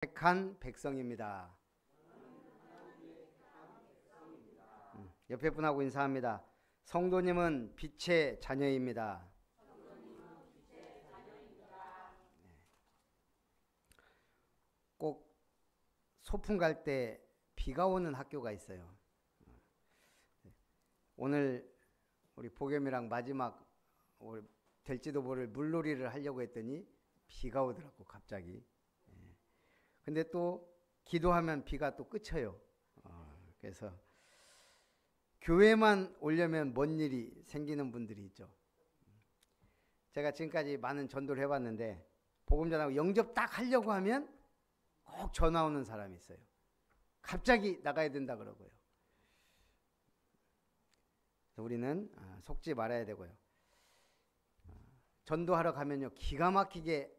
택한 백성입니다. 옆에 분하고 인사합니다. 성도님은 빛의 자녀입니다. 꼭 소풍 갈 때 비가 오는 학교가 있어요. 오늘 우리 보겸이랑 마지막 될지도 모를 물놀이를 하려고 했더니 비가 오더라고 갑자기. 근데 또 기도하면 비가 또 그쳐요. 그래서 교회만 오려면 뭔 일이 생기는 분들이 있죠. 제가 지금까지 많은 전도를 해봤는데 복음 전하고 영접 딱 하려고 하면 꼭 전화 오는 사람이 있어요. 갑자기 나가야 된다 그러고요. 그래서 우리는 속지 말아야 되고요. 전도하러 가면요 기가 막히게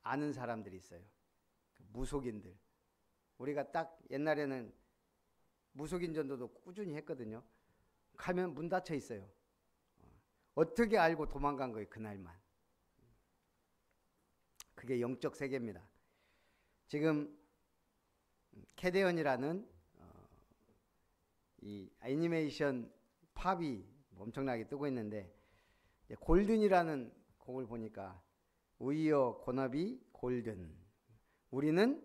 아는 사람들이 있어요. 무속인들. 우리가 딱 옛날에는 무속인 전도도 꾸준히 했거든요. 가면 문 닫혀 있어요. 어떻게 알고 도망간 거예요, 그날만. 그게 영적 세계입니다. 지금 캐대언이라는 이 애니메이션 팝이 엄청나게 뜨고 있는데 골든이라는 곡을 보니까 We are gonna be golden. 우리는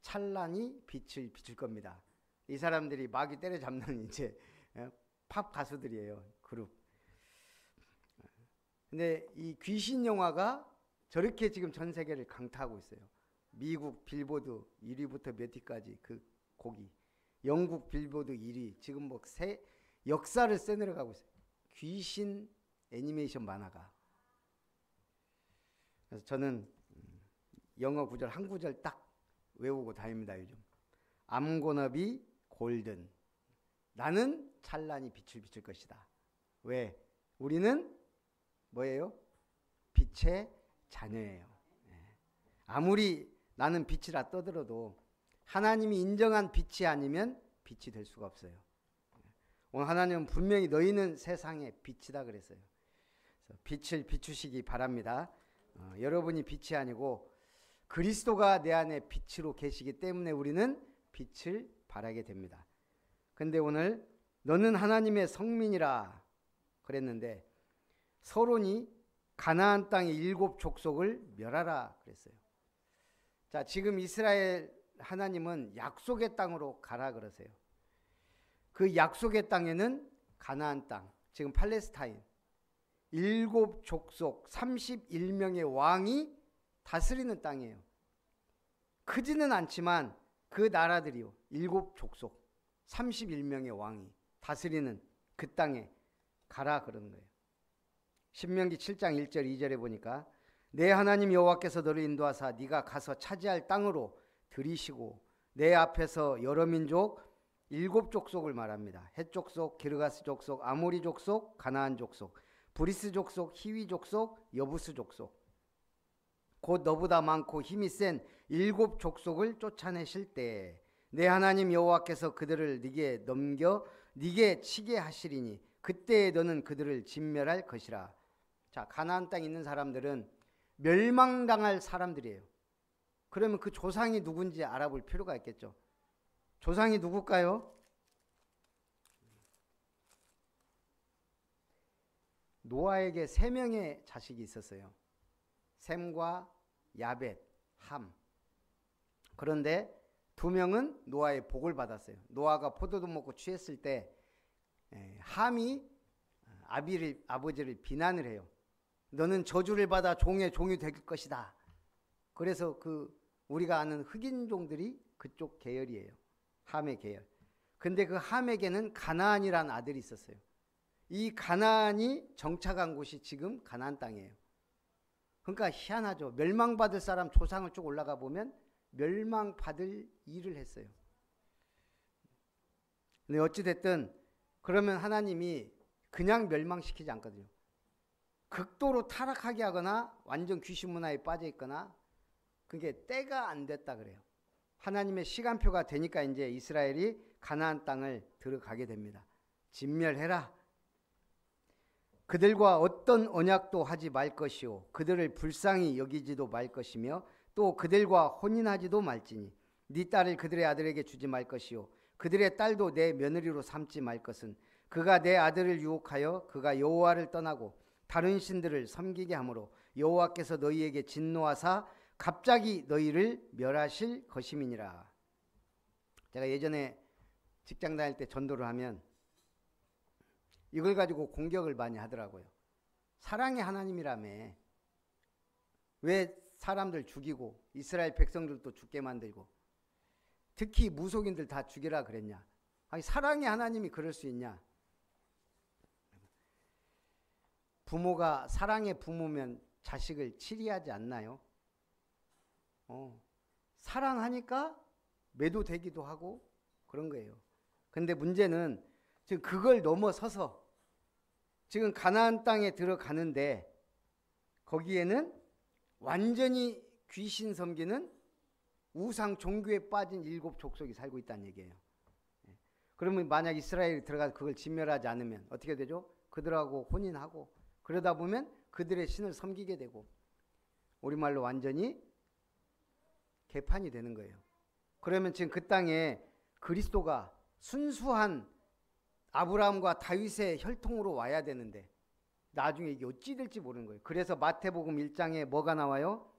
찬란히 빛을 비출 겁니다. 이 사람들이 마귀 때려잡는 이제 팝 가수들이에요. 그룹. 근데 이 귀신 영화가 저렇게 지금 전 세계를 강타하고 있어요. 미국 빌보드 1위부터 몇 위까지 그 곡이. 영국 빌보드 1위. 지금 뭐 새 역사를 써내려가고 있어요. 귀신 애니메이션 만화가. 그래서 저는 영어 구절 한 구절 딱 외우고 다닙니다. 요즘. I'm gonna be golden. 나는 찬란히 빛을 비출 것이다. 왜? 우리는 뭐예요? 빛의 자녀예요. 아무리 나는 빛이라 떠들어도 하나님이 인정한 빛이 아니면 빛이 될 수가 없어요. 오늘 하나님은 분명히 너희는 세상의 빛이다 그랬어요. 그래서 빛을 비추시기 바랍니다. 여러분이 빛이 아니고 그리스도가 내 안에 빛으로 계시기 때문에 우리는 빛을 발하게 됩니다. 근데 오늘 너는 하나님의 성민이라 그랬는데 서론이 가나안 땅의 7 족속을 멸하라 그랬어요. 자, 지금 이스라엘 하나님은 약속의 땅으로 가라 그러세요. 그 약속의 땅에는 가나안 땅, 지금 팔레스타인 7 족속 31명의 왕이 다스리는 땅이에요. 크지는 않지만 그 나라들이요. 7 족속 31명의 왕이 다스리는 그 땅에 가라 그러는 거예요. 신명기 7장 1절 2절에 보니까 내 하나님 여호와께서 너를 인도하사 네가 가서 차지할 땅으로 들이시고 내 앞에서 여러 민족 7 족속을 말합니다. 헷 족속, 기르가스 족속, 아모리 족속, 가나안 족속, 브리스 족속, 히위 족속, 여부스 족속 곧 너보다 많고 힘이 센 7 족속을 쫓아내실 때 내 하나님 여호와께서 그들을 네게 넘겨 네게 치게 하시리니 그때 너는 그들을 진멸할 것이라. 자, 가나안 땅에 있는 사람들은 멸망당할 사람들이에요. 그러면 그 조상이 누군지 알아볼 필요가 있겠죠. 조상이 누굴까요? 노아에게 3명의 자식이 있었어요. 셈과 야벳, 함. 그런데 2명은 노아의 복을 받았어요. 노아가 포도도 먹고 취했을 때 함이 아버지를 비난을 해요. 너는 저주를 받아 종의 종이 될 것이다. 그래서 우리가 아는 흑인종들이 그쪽 계열이에요. 함의 계열. 근데 그 함에게는 가나안이라는 아들이 있었어요. 이 가나안이 정착한 곳이 지금 가나안 땅이에요. 그러니까 희한하죠. 멸망받을 사람 조상을 쭉 올라가 보면 멸망받을 일을 했어요. 근데 어찌됐든 그러면 하나님이 그냥 멸망시키지 않거든요. 극도로 타락하게 하거나 완전 귀신 문화에 빠져 있거나 그게 때가 안 됐다 그래요. 하나님의 시간표가 되니까 이제 이스라엘이 가나안 땅을 들어가게 됩니다. 진멸해라. 그들과 어떤 언약도 하지 말 것이요 그들을 불쌍히 여기지도 말 것이며 또 그들과 혼인하지도 말지니 네 딸을 그들의 아들에게 주지 말 것이요 그들의 딸도 내 며느리로 삼지 말 것은 그가 내 아들을 유혹하여 그가 여호와를 떠나고 다른 신들을 섬기게 하므로 여호와께서 너희에게 진노하사 갑자기 너희를 멸하실 것임이니라. 제가 예전에 직장 다닐 때 전도를 하면 이걸 가지고 공격을 많이 하더라고요. 사랑의 하나님이라며 왜 사람들 죽이고 이스라엘 백성들도 죽게 만들고 특히 무속인들 다 죽이라 그랬냐. 아니, 사랑의 하나님이 그럴 수 있냐. 부모가 사랑의 부모면 자식을 치리하지 않나요? 사랑하니까 매도되기도 하고 그런 거예요. 근데 문제는 지금 그걸 넘어서서 지금 가나안 땅에 들어가는데 거기에는 완전히 귀신 섬기는 우상 종교에 빠진 7 족속이 살고 있다는 얘기예요. 그러면 만약 이스라엘이 들어가서 그걸 진멸하지 않으면 어떻게 되죠? 그들하고 혼인하고 그러다 보면 그들의 신을 섬기게 되고 우리말로 완전히 개판이 되는 거예요. 그러면 지금 그 땅에 그리스도가 순수한 아브라함과 다윗의 혈통으로 와야 되는데 나중에 이게 어찌 될지 모르는 거예요. 그래서 마태복음 1장에 뭐가 나와요?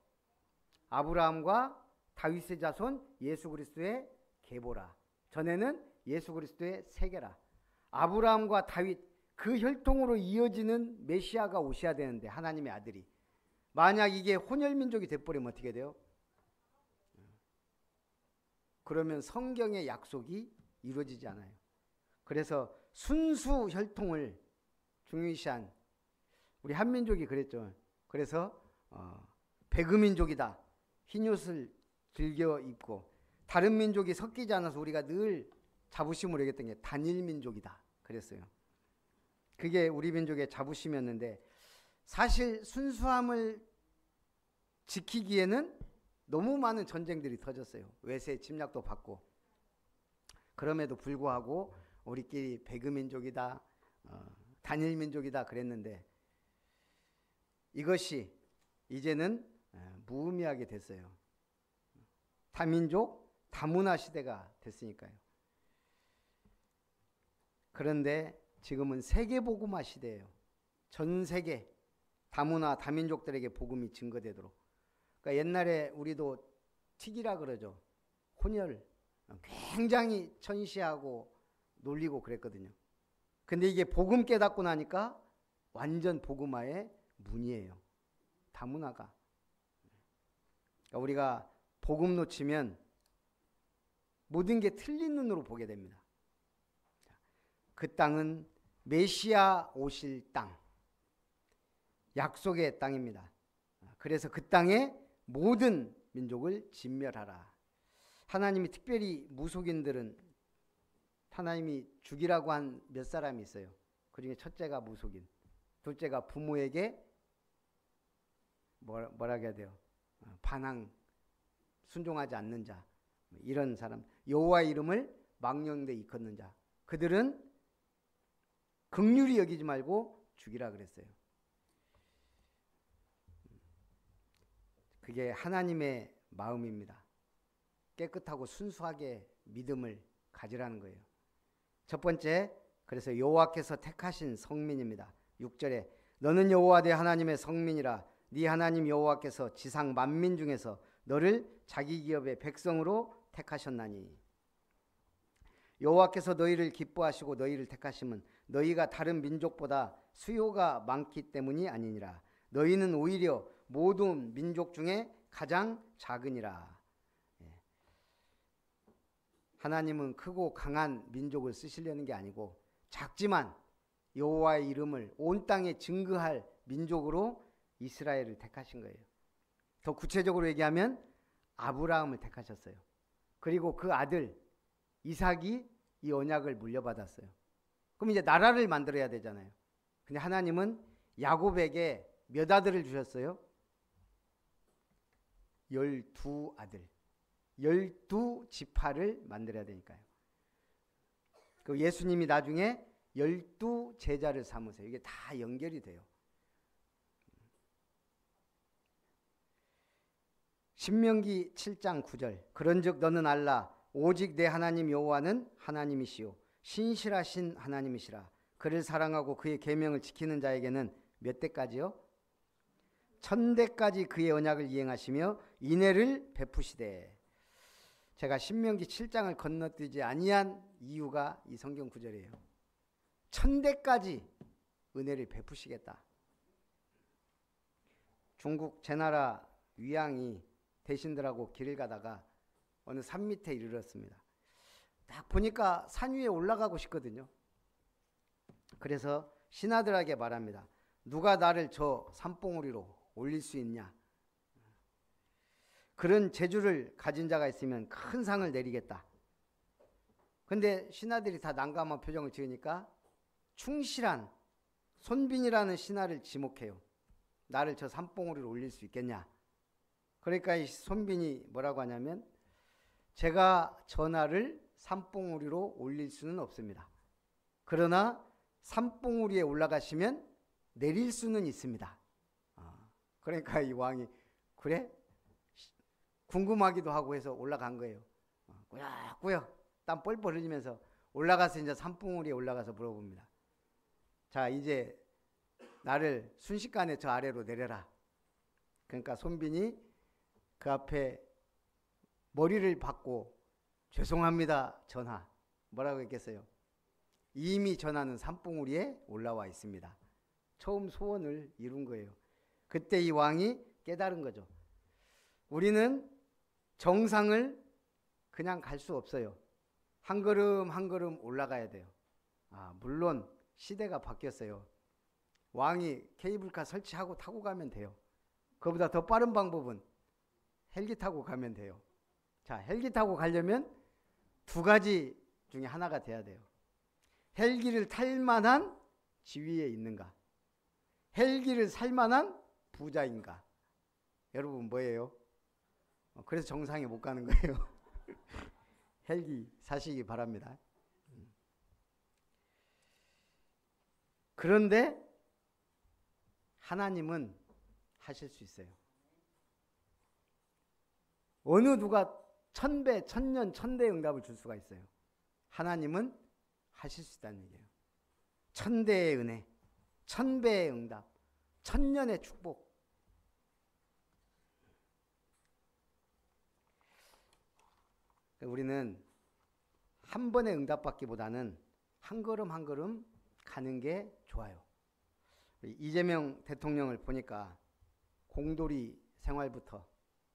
아브라함과 다윗의 자손 예수 그리스도의 계보라. 전에는 예수 그리스도의 세계라. 아브라함과 다윗 그 혈통으로 이어지는 메시아가 오셔야 되는데 하나님의 아들이 만약 이게 혼혈민족이 돼버리면 어떻게 돼요? 그러면 성경의 약속이 이루어지지 않아요. 그래서 순수 혈통을 중요시한 우리 한민족이 그랬죠. 그래서 배그민족이다. 흰옷을 즐겨 입고 다른 민족이 섞이지 않아서 우리가 늘 자부심으로 얘기했던 게 단일민족이다. 그랬어요. 그게 우리 민족의 자부심이었는데 사실 순수함을 지키기에는 너무 많은 전쟁들이 터졌어요. 외세 침략도 받고. 그럼에도 불구하고 우리끼리 배그민족이다, 단일민족이다 그랬는데 이것이 이제는 무의미하게 됐어요. 다민족, 다문화 시대가 됐으니까요. 그런데 지금은 세계복음화 시대예요. 전 세계 다문화, 다민족들에게 복음이 증거되도록. 그러니까 옛날에 우리도 틱이라 그러죠. 혼혈 굉장히 천시하고 놀리고 그랬거든요. 근데 이게 복음 깨닫고 나니까 완전 복음화의 문이에요. 다문화가. 그러니까 우리가 복음 놓치면 모든 게 틀린 눈으로 보게 됩니다. 그 땅은 메시아 오실 땅, 약속의 땅입니다. 그래서 그 땅에 모든 민족을 진멸하라. 하나님이 특별히 무속인들은 하나님이 죽이라고 한 몇 사람이 있어요. 그중에 첫째가 무속인, 둘째가 부모에게 뭐라고 해야 돼요? 반항, 순종하지 않는 자, 이런 사람, 여호와의 이름을 망령되 일컫는 자, 그들은 긍휼히 여기지 말고 죽이라 그랬어요. 그게 하나님의 마음입니다. 깨끗하고 순수하게 믿음을 가지라는 거예요. 첫 번째, 그래서 여호와께서 택하신 성민입니다. 6절에 너는 여호와 네 하나님의 성민이라. 네 하나님 여호와께서 지상 만민 중에서 너를 자기 기업의 백성으로 택하셨나니. 여호와께서 너희를 기뻐하시고 너희를 택하심은 너희가 다른 민족보다 수요가 많기 때문이 아니니라. 너희는 오히려 모든 민족 중에 가장 작으니라. 하나님은 크고 강한 민족을 쓰시려는 게 아니고 작지만 여호와의 이름을 온 땅에 증거할 민족으로 이스라엘을 택하신 거예요. 더 구체적으로 얘기하면 아브라함을 택하셨어요. 그리고 그 아들 이삭이 이 언약을 물려받았어요. 그럼 이제 나라를 만들어야 되잖아요. 근데 하나님은 야곱에게 몇 아들을 주셨어요? 12아들. 12지파를 만들어야 되니까요. 그 예수님이 나중에 12제자를 삼으세요. 이게 다 연결이 돼요. 신명기 7장 9절. 그런즉 너는 알라 오직 내 하나님 여호와는 하나님이시요 신실하신 하나님이시라. 그를 사랑하고 그의 계명을 지키는 자에게는 몇 대까지요? 1000대까지 그의 언약을 이행하시며 인애를 베푸시되. 제가 신명기 7장을 건너뛰지 아니한 이유가 이 성경 구절이에요. 1000대까지 은혜를 베푸시겠다. 중국 제나라 위양이 대신들하고 길을 가다가 어느 산 밑에 이르렀습니다. 딱 보니까 산 위에 올라가고 싶거든요. 그래서 신하들에게 말합니다. 누가 나를 저 산봉우리로 올릴 수 있냐? 그런 재주를 가진 자가 있으면 큰 상을 내리겠다. 근데 신하들이 다 난감한 표정을 지으니까 충실한 손빈이라는 신하를 지목해요. 나를 저 산봉우리로 올릴 수 있겠냐? 그러니까 이 손빈이 뭐라고 하냐면 제가 전하를 산봉우리로 올릴 수는 없습니다. 그러나 산봉우리에 올라가시면 내릴 수는 있습니다. 그러니까 이 왕이 그래? 궁금하기도 하고 해서 올라간 거예요. 꾸역꾸역 땀 뻘뻘 흘리면서 올라가서 이제 산봉우리에 올라가서 물어봅니다. 자, 이제 나를 순식간에 저 아래로 내려라. 그러니까 손빈이 그 앞에 머리를 박고 죄송합니다 전하. 뭐라고 했겠어요? 이미 전하는 산봉우리에 올라와 있습니다. 처음 소원을 이룬 거예요. 그때 이 왕이 깨달은 거죠. 우리는 정상을 그냥 갈 수 없어요. 한 걸음 한 걸음 올라가야 돼요. 물론 시대가 바뀌었어요. 왕이 케이블카 설치하고 타고 가면 돼요. 그보다 더 빠른 방법은 헬기 타고 가면 돼요. 자, 헬기 타고 가려면 두 가지 중에 하나가 돼야 돼요. 헬기를 탈 만한 지위에 있는가? 헬기를 살 만한 부자인가? 여러분 뭐예요? 그래서 정상에 못 가는 거예요. 헬기 사시기 바랍니다. 그런데 하나님은 하실 수 있어요. 어느 누가 1000배, 1000년, 1000대 응답을 줄 수가 있어요. 하나님은 하실 수 있다는 얘기예요. 1000대의 은혜, 1000배의 응답, 1000년의 축복. 우리는 한 번의 응답받기보다는 한 걸음 한 걸음 가는 게 좋아요. 이재명 대통령을 보니까 공돌이 생활부터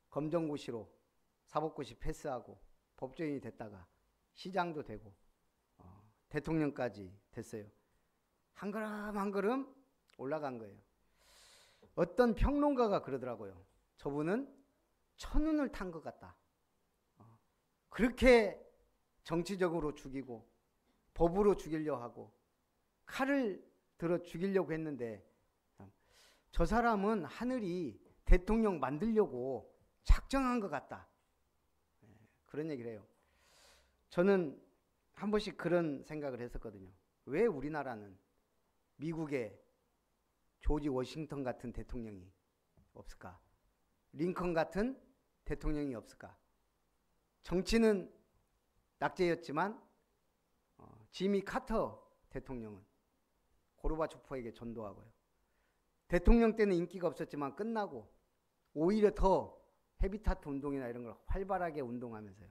검정고시로 사법고시 패스하고 법조인이 됐다가 시장도 되고 대통령까지 됐어요. 한 걸음 한 걸음 올라간 거예요. 어떤 평론가가 그러더라고요. 저분은 천운을 탄 것 같다. 그렇게 정치적으로 죽이고 법으로 죽이려 하고 칼을 들어 죽이려고 했는데 저 사람은 하늘이 대통령 만들려고 작정한 것 같다. 그런 얘기를 해요. 저는 한 번씩 그런 생각을 했었거든요. 왜 우리나라는 미국의 조지 워싱턴 같은 대통령이 없을까? 링컨 같은 대통령이 없을까? 정치는 낙제였지만 지미 카터 대통령은 고르바초프에게 전도하고요. 대통령 때는 인기가 없었지만 끝나고 오히려 더 헤비타트 운동이나 이런 걸 활발하게 운동하면서요.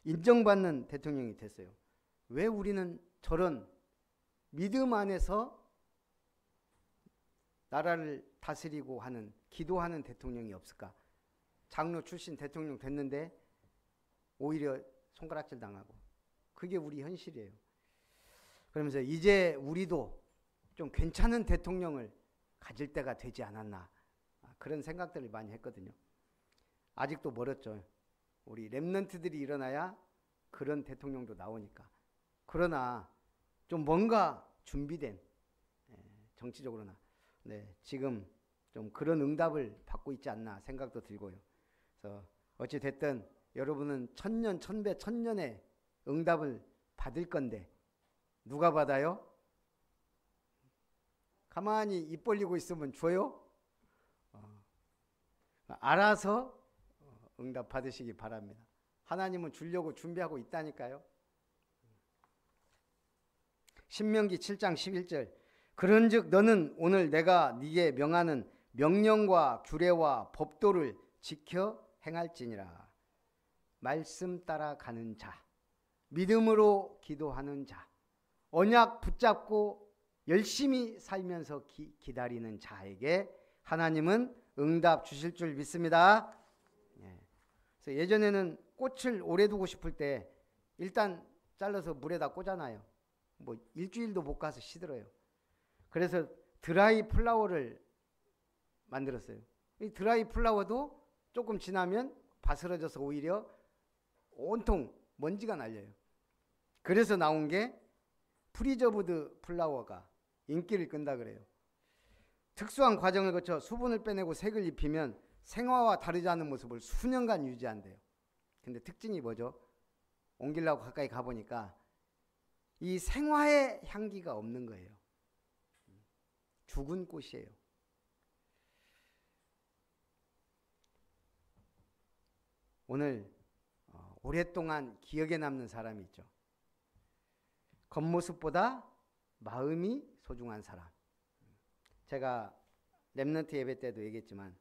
인정받는 대통령이 됐어요. 왜 우리는 저런 믿음 안에서 나라를 다스리고 하는, 기도하는 대통령이 없을까? 장로 출신 대통령 됐는데 오히려 손가락질 당하고. 그게 우리 현실이에요. 그러면서 이제 우리도 좀 괜찮은 대통령을 가질 때가 되지 않았나, 그런 생각들을 많이 했거든요. 아직도 멀었죠. 우리 랩런트들이 일어나야 그런 대통령도 나오니까. 그러나 좀 뭔가 준비된, 정치적으로나 지금 좀 그런 응답을 받고 있지 않나 생각도 들고요. 그래서 어찌 됐든 여러분은 1000년, 1000배, 1000년의 응답을 받을 건데 누가 받아요? 가만히 입 벌리고 있으면 줘요? 알아서 응답 받으시기 바랍니다. 하나님은 주려고 준비하고 있다니까요. 신명기 7장 11절 그런즉 너는 오늘 내가 네게 명하는 명령과 규례와 법도를 지켜 행할지니라. 말씀 따라 가는 자, 믿음으로 기도하는 자, 언약 붙잡고 열심히 살면서 기다리는 자에게 하나님은 응답 주실 줄 믿습니다. 그래서 예전에는 꽃을 오래 두고 싶을 때 일단 잘라서 물에다 꽂아놔요. 뭐 일주일도 못 가서 시들어요. 그래서 드라이 플라워를 만들었어요. 이 드라이 플라워도 조금 지나면 바스러져서 오히려 온통 먼지가 날려요. 그래서 나온 게 프리저브드 플라워가 인기를 끈다 그래요. 특수한 과정을 거쳐 수분을 빼내고 색을 입히면 생화와 다르지 않은 모습을 수년간 유지한대요. 근데 특징이 뭐죠? 옮기려고 가까이 가보니까 이 생화의 향기가 없는 거예요. 죽은 꽃이에요. 오늘 오랫동안 기억에 남는 사람이 있죠. 겉모습보다 마음이 소중한 사람. 제가 렘넌트 예배 때도 얘기했지만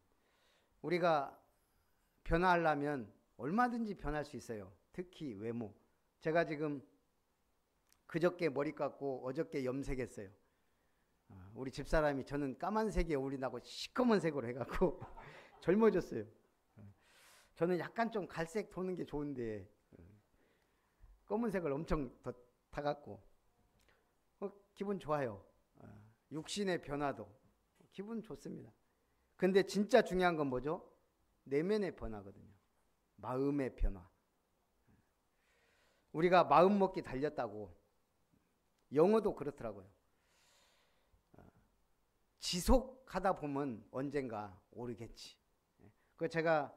우리가 변화하려면 얼마든지 변할 수 있어요. 특히 외모. 제가 지금 그저께 머리 깎고 어저께 염색했어요. 우리 집사람이 저는 까만색이 어울린다고 시커먼 색으로 해갖고 젊어졌어요. 저는 약간 좀 갈색 도는 게 좋은데 검은색을 엄청 더 타갖고 기분 좋아요. 육신의 변화도 기분 좋습니다. 근데 진짜 중요한 건 뭐죠? 내면의 변화거든요. 마음의 변화. 우리가 마음 먹기 달렸다고. 영어도 그렇더라고요. 지속하다 보면 언젠가 오르겠지. 그 제가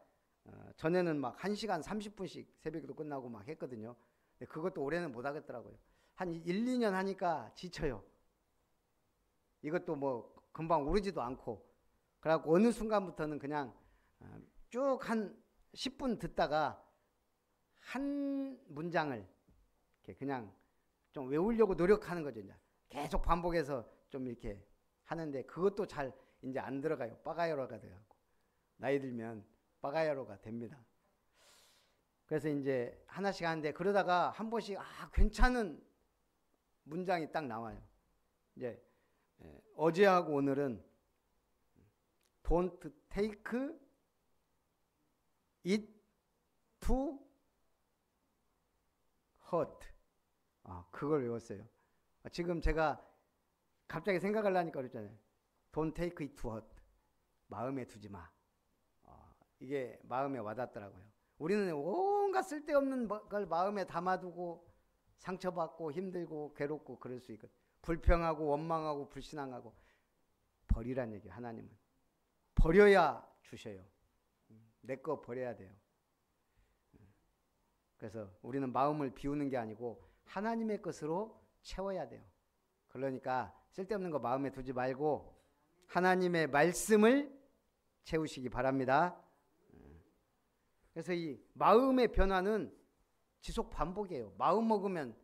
전에는 막 1시간 30분씩 새벽에도 끝나고 막 했거든요. 근데 그것도 올해는 못 하겠더라고요. 한 1, 2년 하니까 지쳐요. 이것도 뭐 금방 오르지도 않고. 그래갖고 어느 순간부터는 그냥 쭉 한 10분 듣다가 한 문장을 이렇게 그냥 좀 외우려고 노력하는 거죠. 이제 계속 반복해서 좀 이렇게 하는데 그것도 잘 이제 안 들어가요. 빠가야로가 돼갖고 나이 들면 빠가야로가 됩니다. 그래서 이제 하나씩 하는데 그러다가 한 번씩 괜찮은 문장이 딱 나와요. 이제 어제하고 오늘은 Don't take it to heart. 그걸 외웠어요. 지금 제가 갑자기 생각을 하니까 그랬잖아요. Don't take it to heart. 마음에 두지 마. 이게 마음에 와닿더라고요. 우리는 온갖 쓸데없는 걸 마음에 담아두고 상처받고 힘들고 괴롭고 그럴 수 있거든요. 불평하고 원망하고 불신앙하고 버리란 얘기예요. 하나님은 버려야 주셔요. 내 거 버려야 돼요. 그래서 우리는 마음을 비우는 게 아니고 하나님의 것으로 채워야 돼요. 그러니까 쓸데없는 거 마음에 두지 말고 하나님의 말씀을 채우시기 바랍니다. 그래서 이 마음의 변화는 지속 반복이에요. 마음 먹으면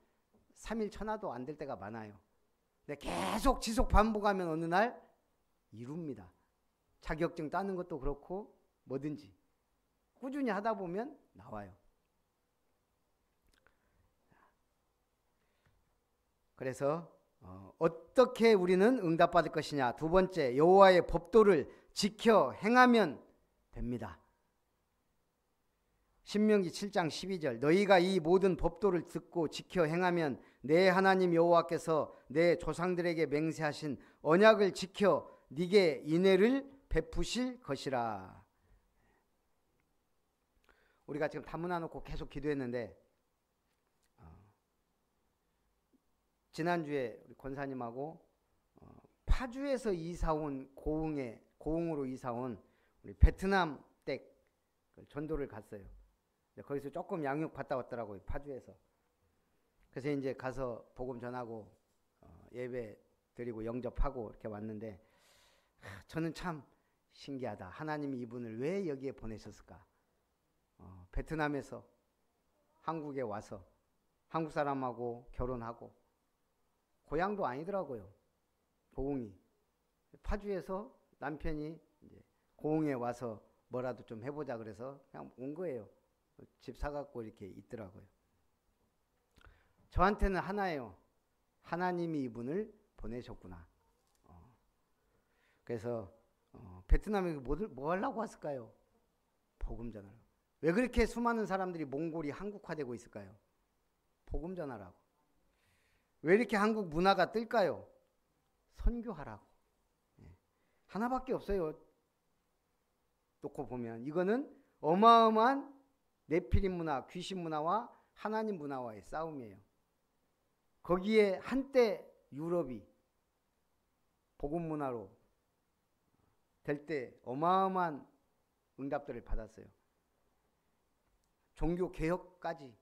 3일 천하도 안 될 때가 많아요. 근데 계속 지속 반복하면 어느 날 이룹니다. 자격증 따는 것도 그렇고 뭐든지 꾸준히 하다 보면 나와요. 그래서 어떻게 우리는 응답받을 것이냐. 두 번째, 여호와의 법도를 지켜 행하면 됩니다. 신명기 7장 12절 너희가 이 모든 법도를 듣고 지켜 행하면 내 하나님 여호와께서 내 조상들에게 맹세하신 언약을 지켜 네게 인애를 베푸실 것이라. 우리가 지금 다문화 놓고 계속 기도했는데 지난주에 우리 권사님하고 파주에서 이사온 고흥으로 이사온 우리 베트남 댁 전도를 갔어요. 거기서 조금 양육 받다 왔더라고요. 파주에서. 그래서 이제 가서 복음 전하고 예배 드리고 영접하고 이렇게 왔는데 저는 참 신기하다. 하나님이 이분을 왜 여기에 보내셨을까? 베트남에서 한국에 와서 한국 사람하고 결혼하고, 고향도 아니더라고요. 고흥이. 파주에서 남편이 이제 고흥에 와서 뭐라도 좀 해보자 그래서 그냥 온 거예요. 집 사갖고 이렇게 있더라고요. 저한테는 하나예요. 하나님이 이분을 보내셨구나. 그래서 베트남에 뭐 하려고 왔을까요? 복음 전하라고. 왜 그렇게 수많은 사람들이 몽골이 한국화되고 있을까요? 복음 전하라고. 왜 이렇게 한국 문화가 뜰까요? 선교하라고. 하나밖에 없어요. 놓고 보면 이거는 어마어마한 네피림 문화, 귀신 문화와 하나님 문화와의 싸움이에요. 거기에 한때 유럽이 복음 문화로 될 때 어마어마한 응답들을 받았어요. 종교 개혁까지.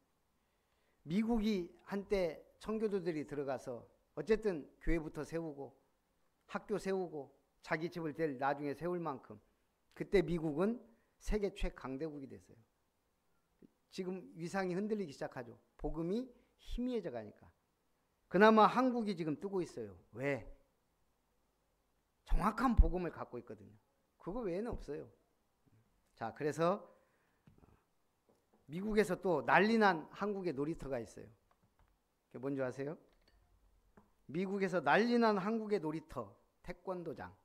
미국이 한때 청교도들이 들어가서 어쨌든 교회부터 세우고 학교 세우고 자기 집을 나중에 세울 만큼, 그때 미국은 세계 최강대국이 됐어요. 지금 위상이 흔들리기 시작하죠. 복음이 희미해져 가니까. 그나마 한국이 지금 뜨고 있어요. 왜? 정확한 복음을 갖고 있거든요. 그거 외에는 없어요. 자, 그래서 미국에서 또 난리난 한국의 놀이터가 있어요. 그게 뭔지 아세요? 미국에서 난리난 한국의 놀이터, 태권도장.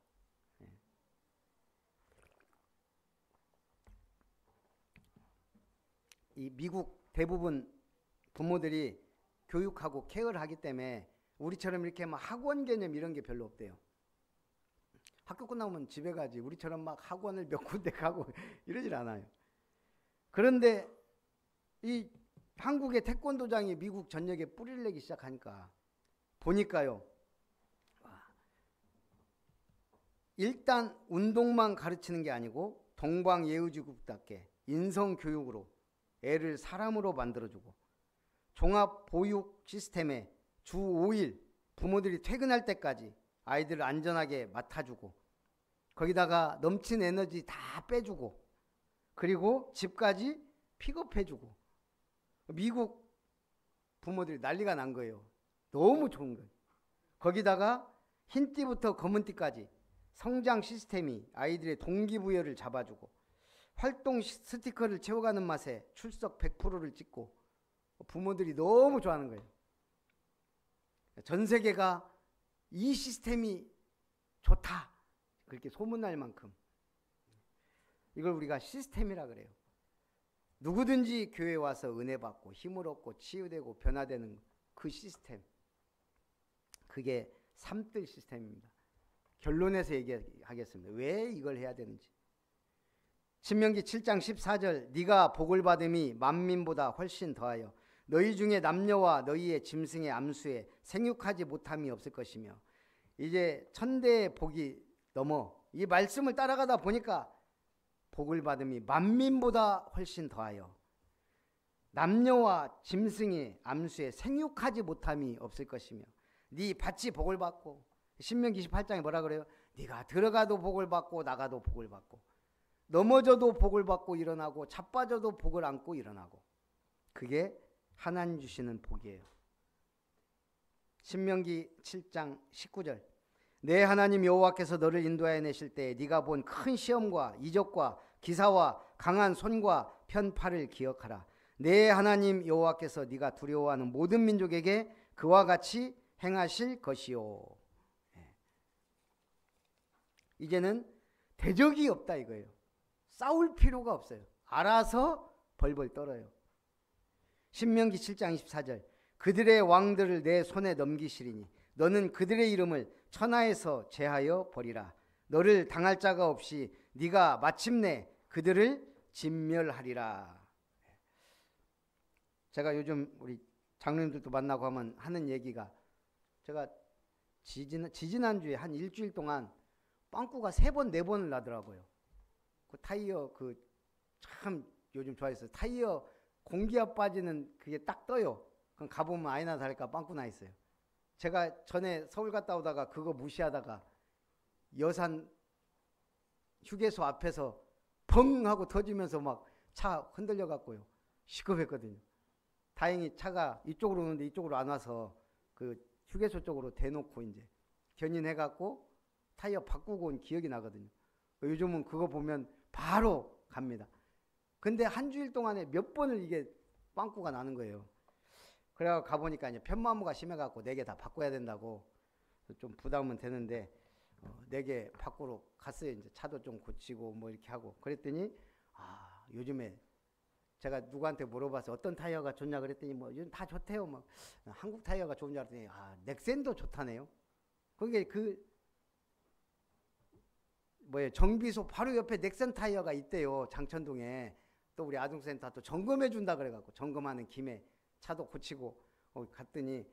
이 미국 대부분 부모들이 교육하고 케어를 하기 때문에 우리처럼 이렇게 막 학원 개념 이런 게 별로 없대요. 학교 끝나면 집에 가지. 우리처럼 막 학원을 몇 군데 가고 이러질 않아요. 그런데 이 한국의 태권도장이 미국 전역에 뿌리를 내기 시작하니까 보니까요. 일단 운동만 가르치는 게 아니고 동방예의지국답게 인성교육으로 애를 사람으로 만들어주고, 종합보육 시스템에 주 5일 부모들이 퇴근할 때까지 아이들을 안전하게 맡아주고, 거기다가 넘친 에너지 다 빼주고, 그리고 집까지 픽업해주고. 미국 부모들이 난리가 난 거예요. 너무 좋은 거예요. 거기다가 흰띠부터 검은띠까지 성장 시스템이 아이들의 동기부여를 잡아주고, 활동 스티커를 채워가는 맛에 출석 100%를 찍고, 부모들이 너무 좋아하는 거예요. 전 세계가 이 시스템이 좋다 그렇게 소문날 만큼 이걸 우리가 시스템이라 그래요. 누구든지 교회에 와서 은혜 받고 힘을 얻고 치유되고 변화되는 그 시스템, 그게 삼뜰 시스템입니다. 결론에서 얘기하겠습니다. 왜 이걸 해야 되는지. 신명기 7장 14절, 네가 복을 받음이 만민보다 훨씬 더하여 너희 중에 남녀와 너희의 짐승의 암수에 생육하지 못함이 없을 것이며, 이제 천대의 복이 넘어 이 말씀을 따라가다 보니까 복을 받음이 만민보다 훨씬 더하여 남녀와 짐승의 암수에 생육하지 못함이 없을 것이며, 네 밭이 복을 받고, 신명기 28장에 뭐라 그래요? 네가 들어가도 복을 받고 나가도 복을 받고, 넘어져도 복을 받고 일어나고 자빠져도 복을 안고 일어나고. 그게 하나님 주시는 복이에요. 신명기 7장 19절, 내 하나님 여호와께서 너를 인도하여 내실 때 네가 본 큰 시험과 이적과 기사와 강한 손과 편팔을 기억하라. 내 하나님 여호와께서 네가 두려워하는 모든 민족에게 그와 같이 행하실 것이요. 이제는 대적이 없다 이거예요. 싸울 필요가 없어요. 알아서 벌벌 떨어요. 신명기 7장 24절, 그들의 왕들을 내 손에 넘기시리니 너는 그들의 이름을 천하에서 제하여 버리라. 너를 당할 자가 없이 네가 마침내 그들을 진멸하리라. 제가 요즘 우리 장로님들도 만나고 하면 하는 얘기가, 제가 지지난주에 한 일주일 동안 빵꾸가 3번 4번을 나더라고요. 그 타이어 참 요즘 좋아했어요. 타이어 공기압 빠지는 그게 딱 떠요. 그럼 가보면 아니나 다를까 빵꾸 나 있어요. 제가 전에 서울 갔다 오다가 그거 무시하다가 여산 휴게소 앞에서 펑 하고 터지면서 막 차 흔들려 갖고요. 시급했거든요. 다행히 차가 이쪽으로 오는데 이쪽으로 안 와서 그 휴게소 쪽으로 대놓고 이제 견인해 갖고 타이어 바꾸고 온 기억이 나거든요. 요즘은 그거 보면 바로 갑니다. 근데 한 주일 동안에 몇 번을 이게 빵꾸가 나는 거예요. 그래가 가보니까 이제 편마모가 심해갖고 4개 다 바꿔야 된다고 좀 부담은 되는데 4개 바꾸러 갔어요. 이제 차도 좀 고치고 뭐 이렇게 하고 그랬더니 요즘에 제가 누구한테 물어봐서 어떤 타이어가 좋냐 그랬더니 뭐 요즘 다 좋대요. 뭐 한국 타이어가 좋은 줄 알았더니 넥센도 좋다네요. 그게 정비소 바로 옆에 넥센 타이어가 있대요. 장천동에. 또 우리 아동센터 또 점검해 준다 그래갖고 점검하는 김에 차도 고치고 갔더니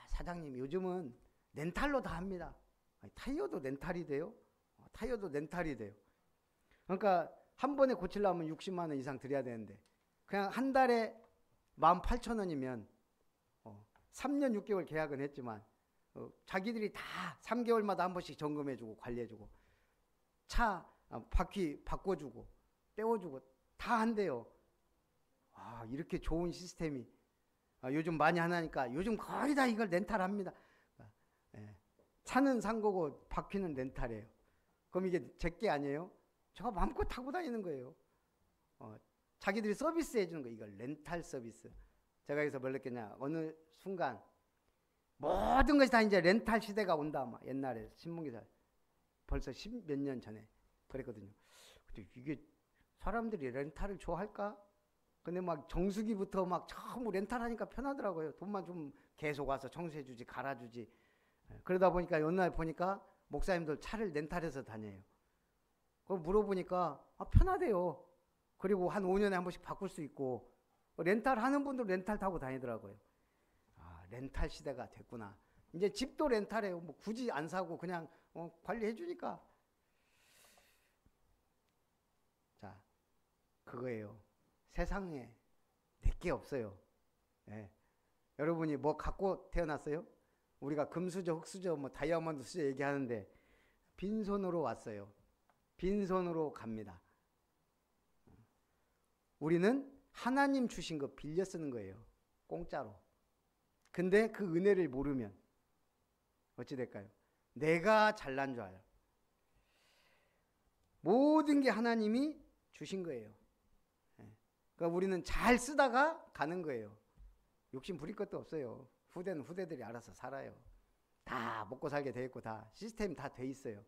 사장님 요즘은 렌탈로 다 합니다. 타이어도 렌탈이 돼요? 타이어도 렌탈이 돼요. 그러니까 한 번에 고치려면 60만 원 이상 드려야 되는데 그냥 한 달에 18,000원이면 3년 6개월 계약은 했지만 자기들이 다 3개월마다 한 번씩 점검해주고 관리해주고 차 바퀴 바꿔주고 떼어주고 다 한대요. 이렇게 좋은 시스템이 요즘 많이 하나니까 요즘 거의 다 이걸 렌탈합니다. 차는 산 거고 바퀴는 렌탈이에요. 그럼 이게 제게 아니에요? 제가 마음껏 타고 다니는 거예요. 자기들이 서비스 해주는 거예요. 이걸 렌탈 서비스. 제가 여기서 뭘 느꼈냐. 어느 순간 모든 것이 다 이제 렌탈 시대가 온다. 막 옛날에 신문기사 벌써 10몇 년 전에 그랬거든요. 근데 이게 사람들이 렌탈을 좋아할까? 근데 막 정수기부터 막 전부 렌탈하니까 편하더라고요. 돈만 좀 계속 와서 청소해주지 갈아주지. 그러다 보니까 어느 날 보니까 목사님들 차를 렌탈해서 다녀요. 그걸 물어보니까 편하대요. 그리고 한 5년에 한 번씩 바꿀 수 있고 렌탈 하는 분들 렌탈 타고 다니더라고요. 렌탈 시대가 됐구나. 이제 집도 렌탈해요. 뭐 굳이 안 사고 그냥 관리해 주니까. 자, 그거예요. 세상에 내게 없어요. 여러분이 뭐 갖고 태어났어요? 우리가 금수저, 흑수저, 뭐 다이아몬드 수저 얘기하는데 빈손으로 왔어요. 빈손으로 갑니다. 우리는 하나님 주신 거 빌려 쓰는 거예요. 공짜로. 근데 그 은혜를 모르면 어찌 될까요? 내가 잘난 줄 알아요. 모든 게 하나님이 주신 거예요. 그러니까 우리는 잘 쓰다가 가는 거예요. 욕심 부릴 것도 없어요. 후대는 후대들이 알아서 살아요. 다 먹고 살게 돼 있고 다 시스템 다 돼 있어요.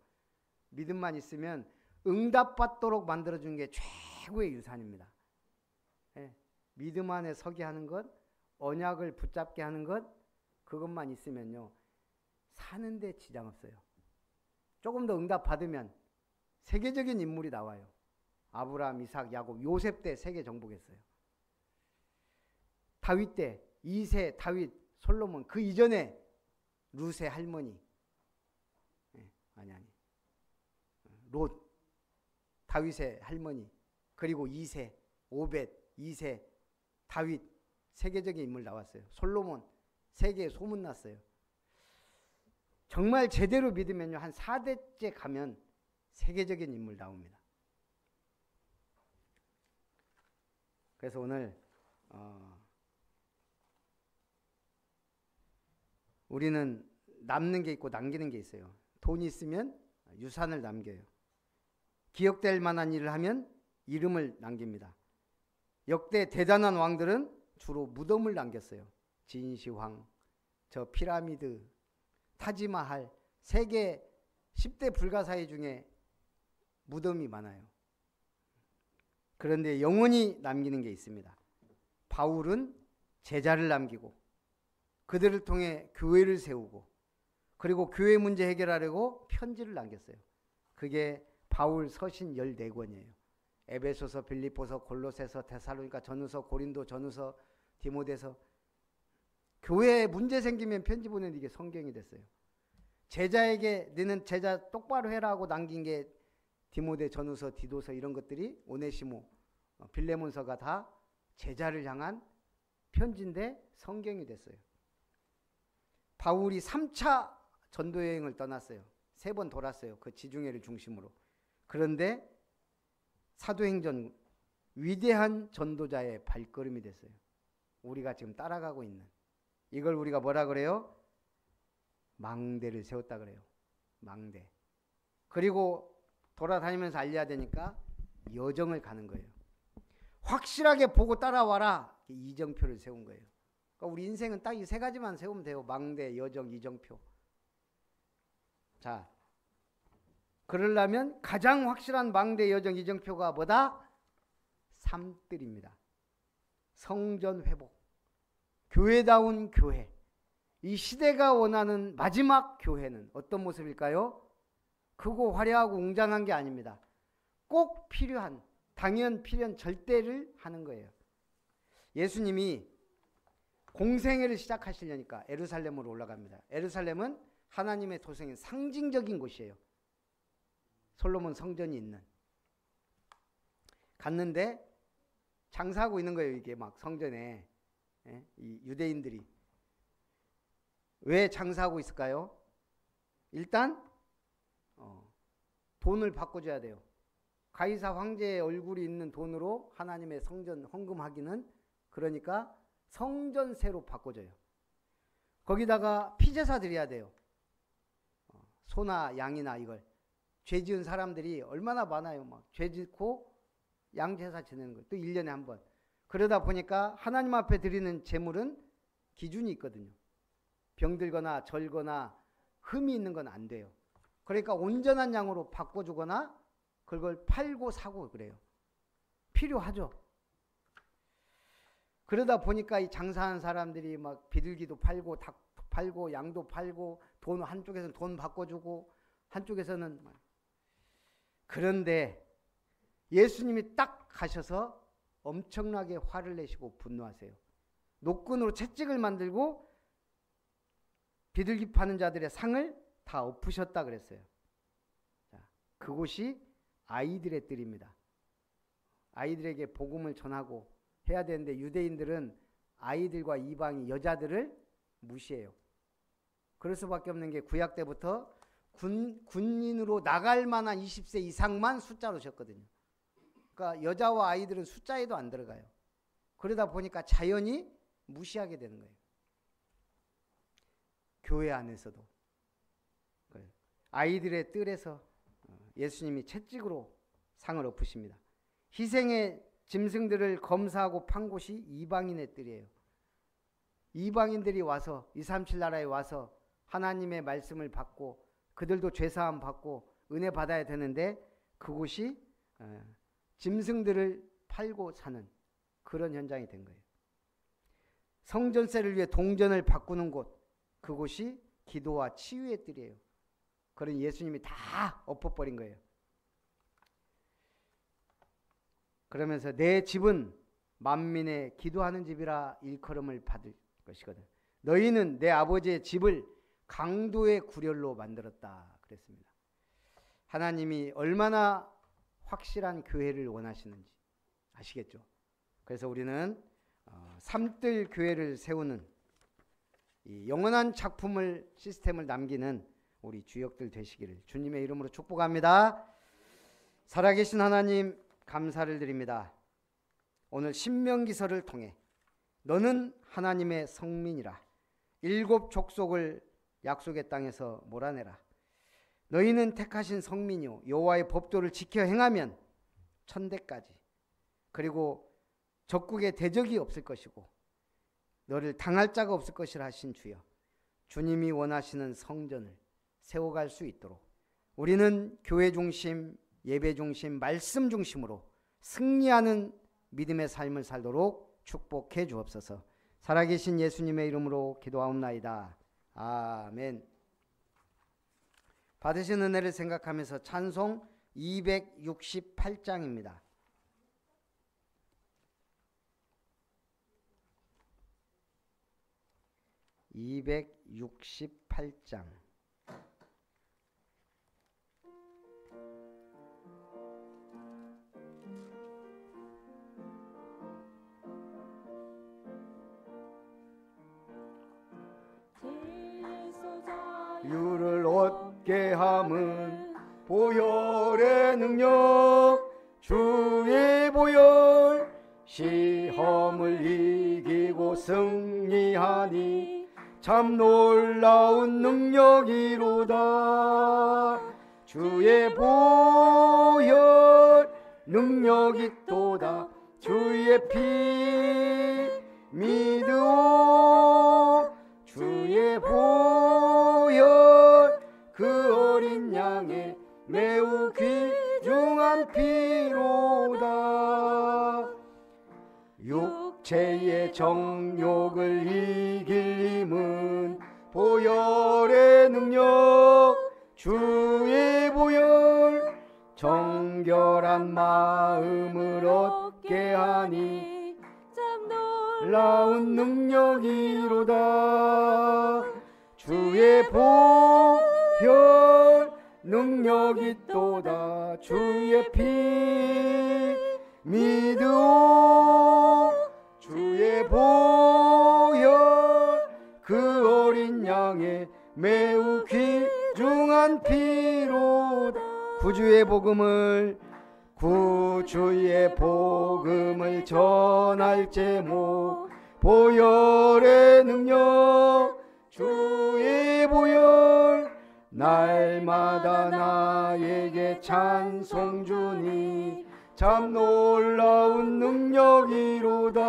믿음만 있으면 응답받도록 만들어주는 게 최고의 유산입니다. 믿음 안에 서게 하는 것, 언약을 붙잡게 하는 것, 그것만 있으면요 사는데 지장 없어요. 조금 더 응답 받으면 세계적인 인물이 나와요. 아브라함, 이삭, 야곱, 요셉 때 세계 정복했어요. 다윗 때 2세 다윗, 솔로몬, 그 이전에 룻의 할머니, 롯, 다윗의 할머니, 그리고 2세 오벳, 2세 다윗, 세계적인 인물 나왔어요. 솔로몬, 세계에 소문났어요. 정말 제대로 믿으면요 한 4대째 가면 세계적인 인물 나옵니다. 그래서 오늘 우리는 남는 게 있고 남기는 게 있어요. 돈이 있으면 유산을 남겨요. 기억될 만한 일을 하면 이름을 남깁니다. 역대 대단한 왕들은 주로 무덤을 남겼어요. 진시황, 저 피라미드, 타지마할, 세계 10대 불가사의 중에 무덤이 많아요. 그런데 영원히 남기는 게 있습니다. 바울은 제자를 남기고 그들을 통해 교회를 세우고 그리고 교회 문제 해결하려고 편지를 남겼어요. 그게 바울 서신 14권이에요. 에베소서, 빌립보서, 골로새서, 데살로니가 전후서, 고린도 전후서, 디모데서. 교회에 문제 생기면 편지 보내는 이게 성경이 됐어요. 제자에게 너는 제자 똑바로 해라 하고 남긴 게 디모데 전후서, 디도서 이런 것들이 오네시모, 빌레몬서가 다 제자를 향한 편지인데 성경이 됐어요. 바울이 3차 전도여행을 떠났어요. 3번 돌았어요. 그 지중해를 중심으로. 그런데 사도행전 위대한 전도자의 발걸음이 됐어요. 우리가 지금 따라가고 있는. 이걸 우리가 뭐라 그래요? 망대를 세웠다 그래요. 망대. 그리고 돌아다니면서 알려야 되니까 여정을 가는 거예요. 확실하게 보고 따라와라. 이정표를 세운 거예요. 그러니까 우리 인생은 딱 이 세 가지만 세우면 돼요. 망대, 여정, 이정표. 자, 그러려면 가장 확실한 망대, 여정, 이정표가 뭐다? 3들입니다. 성전 회복, 교회다운 교회. 이 시대가 원하는 마지막 교회는 어떤 모습일까요? 크고 화려하고 웅장한 게 아닙니다. 꼭 필요한, 당연 필연 절대를 하는 거예요. 예수님이 공생애를 시작하시려니까 예루살렘으로 올라갑니다. 예루살렘은 하나님의 도성의 상징적인 곳이에요. 솔로몬 성전이 있는. 갔는데 장사하고 있는 거예요. 이게 막 성전에. 이 유대인들이. 왜 장사하고 있을까요? 일단 돈을 바꿔줘야 돼요. 가이사 황제의 얼굴이 있는 돈으로 하나님의 성전 헌금하기는, 그러니까 성전세로 바꿔줘요. 거기다가 피제사 드려야 돼요. 소나 양이나 이걸. 죄 지은 사람들이 얼마나 많아요. 막 죄 짓고 양제사 지내는 거예요. 또 1년에 한 번. 그러다 보니까 하나님 앞에 드리는 제물은 기준이 있거든요. 병들거나 절거나 흠이 있는 건 안 돼요. 그러니까 온전한 양으로 바꿔주거나 그걸 팔고 사고 그래요. 필요하죠. 그러다 보니까 이 장사하는 사람들이 막 비둘기도 팔고 닭도 팔고 양도 팔고, 돈 한쪽에서는 돈 바꿔주고 한쪽에서는. 그런데 예수님이 딱 가셔서 엄청나게 화를 내시고 분노하세요. 노끈으로 채찍을 만들고 비둘기 파는 자들의 상을 다 엎으셨다 그랬어요. 자, 그곳이 아이들의 뜰입니다. 아이들에게 복음을 전하고 해야 되는데 유대인들은 아이들과 이방인 여자들을 무시해요. 그럴 수밖에 없는 게 구약 때부터 군인으로 나갈 만한 20세 이상만 숫자로 셨거든요. 그러니까 여자와 아이들은 숫자에도 안 들어가요. 그러다 보니까 자연히 무시하게 되는 거예요. 교회 안에서도. 아이들의 뜰에서 예수님이 채찍으로 상을 엎으십니다. 희생의 짐승들을 검사하고 판 곳이 이방인의 뜰이에요. 이방인들이 와서 237 나라에 와서 하나님의 말씀을 받고 그들도 죄사함 받고 은혜 받아야 되는데 그곳이 짐승들을 팔고 사는 그런 현장이 된 거예요. 성전세를 위해 동전을 바꾸는 곳, 그곳이 기도와 치유의 뜰이에요. 그런 예수님이 다 엎어버린 거예요. 그러면서 내 집은 만민의 기도하는 집이라 일컬음을 받을 것이거든. 너희는 내 아버지의 집을 강도의 구렬로 만들었다 그랬습니다. 하나님이 얼마나 확실한 교회를 원하시는지 아시겠죠? 그래서 우리는 삼뜰 교회를 세우는 이 영원한 작품을 시스템을 남기는 우리 주역들 되시기를 주님의 이름으로 축복합니다. 살아계신 하나님 감사를 드립니다. 오늘 신명기서를 통해 너는 하나님의 성민이라 7 족속을 약속의 땅에서 몰아내라. 너희는 택하신 성민이요 여호와의 법도를 지켜 행하면 천대까지 그리고 적국에 대적이 없을 것이고 너를 당할 자가 없을 것이라 하신 주여, 주님이 원하시는 성전을 세워갈 수 있도록 우리는 교회 중심, 예배 중심, 말씀 중심으로 승리하는 믿음의 삶을 살도록 축복해 주옵소서. 살아계신 예수님의 이름으로 기도하옵나이다. 아멘. 받으신 은혜를 생각하면서 찬송 268장입니다. 268장. 유를 얻게 함은 보혈의 능력, 주의 보혈 시험을 이기고 승리하니 참 놀라운 능력이로다. 주의 보혈 능력이 또다. 주의 피 믿으오. 주의 보혈 그 어린 양의 매우 귀중한 피로다. 육체의 정욕을 이길 힘은 보혈의 능력. 주의 보혈 정결한 마음을 얻게 하니 참 놀라운 능력이로다. 주의 보혈 능력이 또다. 주의 피 믿으오. 주의 보혈 그 어린 양의 매우 귀중한 피로다. 구주의 복음을 전할 제목 보혈의 능력. 주의 보혈 날마다 나에게 찬송 주니 참 놀라운 능력이로다.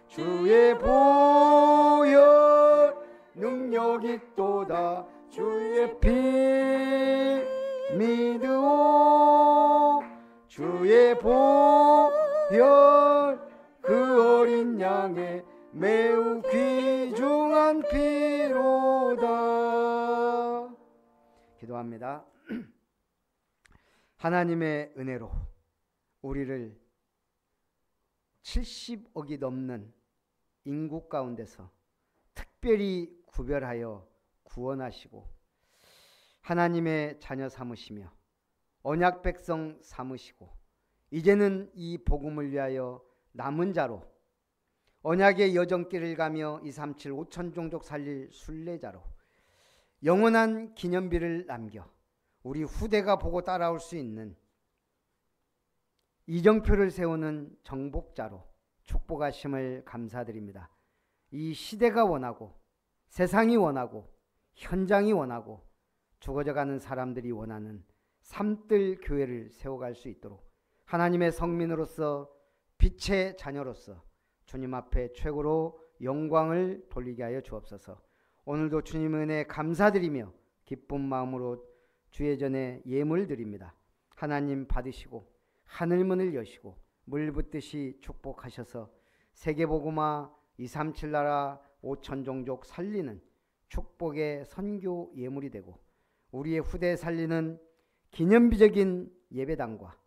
주의 보혈 능력이 또다. 주의 피 믿으오. 주의 보혈 그 어린 양의 매우 귀중한 피로다. 기도합니다. 하나님의 은혜로 우리를 70억이 넘는 인구 가운데서 특별히 구별하여 구원하시고 하나님의 자녀 삼으시며 언약 백성 삼으시고 이제는 이 복음을 위하여 남은 자로 언약의 여정길을 가며 237 5천 종족 살릴 순례자로 영원한 기념비를 남겨 우리 후대가 보고 따라올 수 있는 이정표를 세우는 정복자로 축복하심을 감사드립니다. 이 시대가 원하고 세상이 원하고 현장이 원하고 죽어져가는 사람들이 원하는 삼뜰 교회를 세워갈 수 있도록 하나님의 성민으로서 빛의 자녀로서 주님 앞에 최고로 영광을 돌리게 하여 주옵소서. 오늘도 주님 은혜 감사드리며 기쁜 마음으로 주의 전에 예물 드립니다. 하나님 받으시고 하늘문을 여시고 물 붓듯이 축복하셔서 세계복음화 237 나라 5천 종족 살리는 축복의 선교 예물이 되고 우리의 후대 살리는 기념비적인 예배당과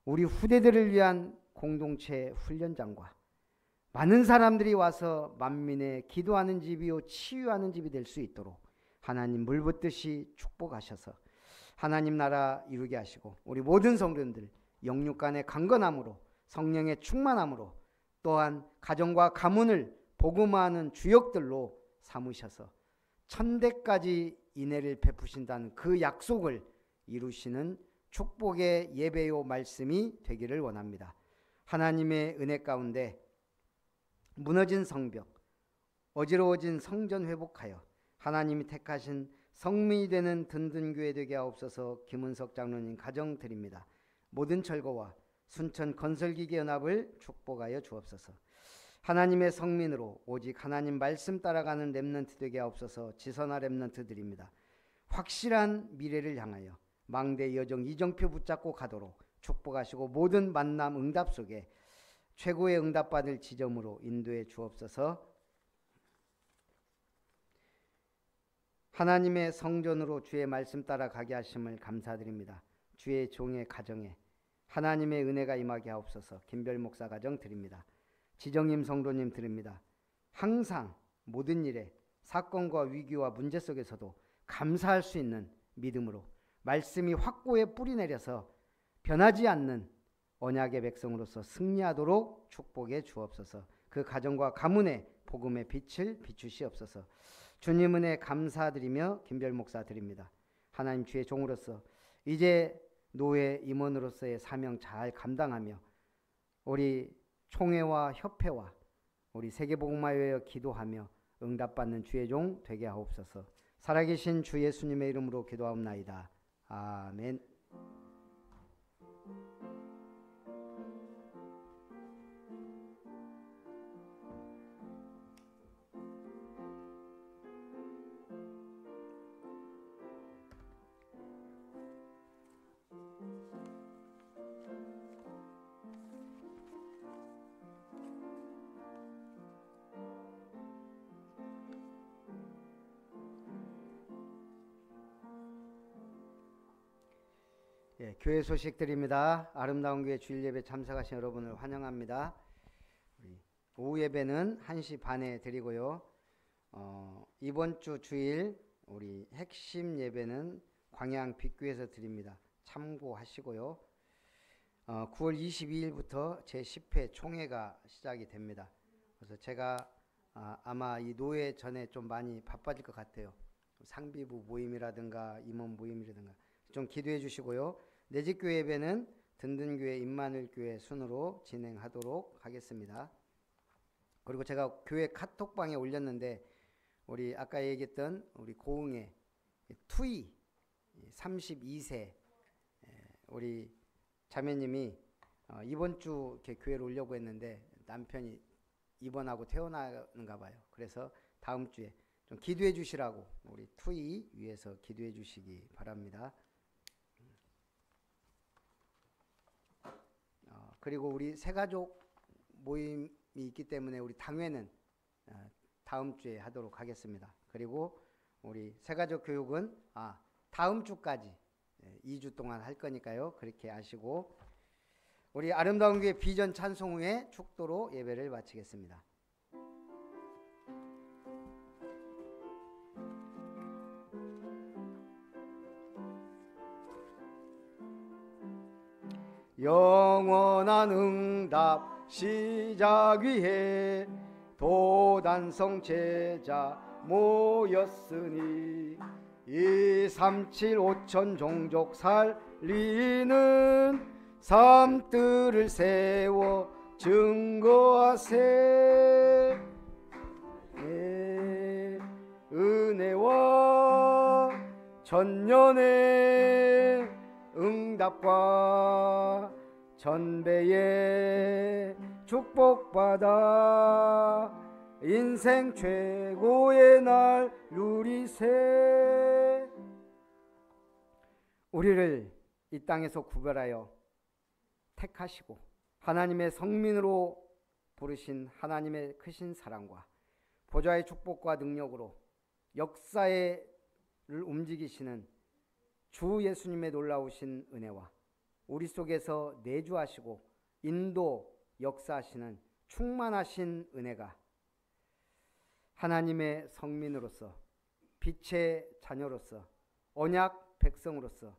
우리 후대들을 위한 공동체 훈련장과 많은 사람들이 와서 만민의 기도하는 집이요 치유하는 집이 될 수 있도록 하나님 물 붓듯이 축복하셔서 하나님 나라 이루게 하시고 우리 모든 성도님들 영육간의 강건함으로 성령의 충만함으로 또한 가정과 가문을 복음화하는 주역들로 삼으셔서 천대까지 인애를 베푸신다는 그 약속을 이루시는 축복의 예배요 말씀이 되기를 원합니다. 하나님의 은혜 가운데 무너진 성벽, 어지러워진 성전 회복하여 하나님이 택하신 성민이 되는 든든 교회 되게 하옵소서. 김은석 장로님 가정 드립니다. 모든 철거와 순천 건설기계 연합을 축복하여 주옵소서. 하나님의 성민으로 오직 하나님 말씀 따라가는 렘넌트 되게 하옵소서. 지선아 렘넌트 드립니다. 확실한 미래를 향하여 망대 여정 이정표 붙잡고 가도록 축복하시고 모든 만남 응답 속에 최고의 응답받을 지점으로 인도해 주옵소서. 하나님의 성전으로 주의 말씀 따라 가게 하심을 감사드립니다. 주의 종의 가정에 하나님의 은혜가 임하게 하옵소서. 김별 목사 가정 드립니다. 지정임 성도님 드립니다. 항상 모든 일에 사건과 위기와 문제 속에서도 감사할 수 있는 믿음으로 말씀이 확고에 뿌리 내려서 변하지 않는 언약의 백성으로서 승리하도록 축복해 주옵소서. 그 가정과 가문에 복음의 빛을 비추시옵소서. 주님 은혜 감사드리며 김별 목사 드립니다. 하나님 주의 종으로서 이제 노예 임원으로서의 사명 잘 감당하며 우리 총회와 협회와 우리 세계복음화에 위하여 기도하며 응답받는 주의 종 되게 하옵소서. 살아계신 주 예수님의 이름으로 기도하옵나이다. 아멘. 예, 교회 소식 드립니다. 아름다운 교회 주일 예배 참석하신 여러분을 환영합니다. 우리 오후 예배는 1시 반에 드리고요. 이번 주 주일 우리 핵심 예배는 광양 빅교에서 드립니다. 참고하시고요. 9월 22일부터 제10회 총회가 시작이 됩니다. 그래서 제가 아마 이 노회 전에 좀 많이 바빠질 것 같아요. 상비부 모임이라든가 임원 모임이라든가 좀 기도해 주시고요. 내집교회 예배는 든든교회 임마누엘교회 순으로 진행하도록 하겠습니다. 그리고 제가 교회 카톡방에 올렸는데 우리 아까 얘기했던 우리 고흥의 투이 32세 우리 자매님이 이번 주 이렇게 교회를 오려고 했는데 남편이 입원하고 퇴원하는가 봐요. 그래서 다음 주에 좀 기도해 주시라고 우리 투이 위해서 기도해 주시기 바랍니다. 그리고 우리 새가족 모임이 있기 때문에 우리 당회는 다음 주에 하도록 하겠습니다. 그리고 우리 새가족 교육은 다음 주까지 2주 동안 할 거니까요. 그렇게 아시고 우리 아름다운 교회 비전 찬송 후에 축도로 예배를 마치겠습니다. 영원한 응답 시작 위해 도단성 제자 모였으니 237 5천 종족 살리는 삶들을 세워 증거하세. 은혜와 천년의 응답과 전배의 축복받아 인생 최고의 날 누리세. 우리를 이 땅에서 구별하여 택하시고 하나님의 성민으로 부르신 하나님의 크신 사랑과 보좌의 축복과 능력으로 역사를 움직이시는 주 예수님의 놀라우신 은혜와 우리 속에서 내주하시고 인도 역사하시는 충만하신 은혜가 하나님의 성민으로서 빛의 자녀로서 언약 백성으로서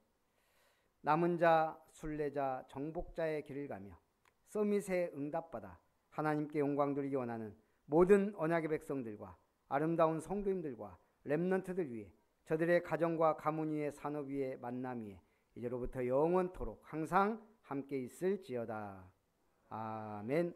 남은 자, 순례자, 정복자의 길을 가며 서밋에 응답받아 하나님께 영광 돌리기 원하는 모든 언약의 백성들과 아름다운 성도님들과 렘넌트들 위해 저들의 가정과 가문 위에 산업 위에 만남 위에 이제로부터 영원토록 항상 함께 있을지어다. 아멘.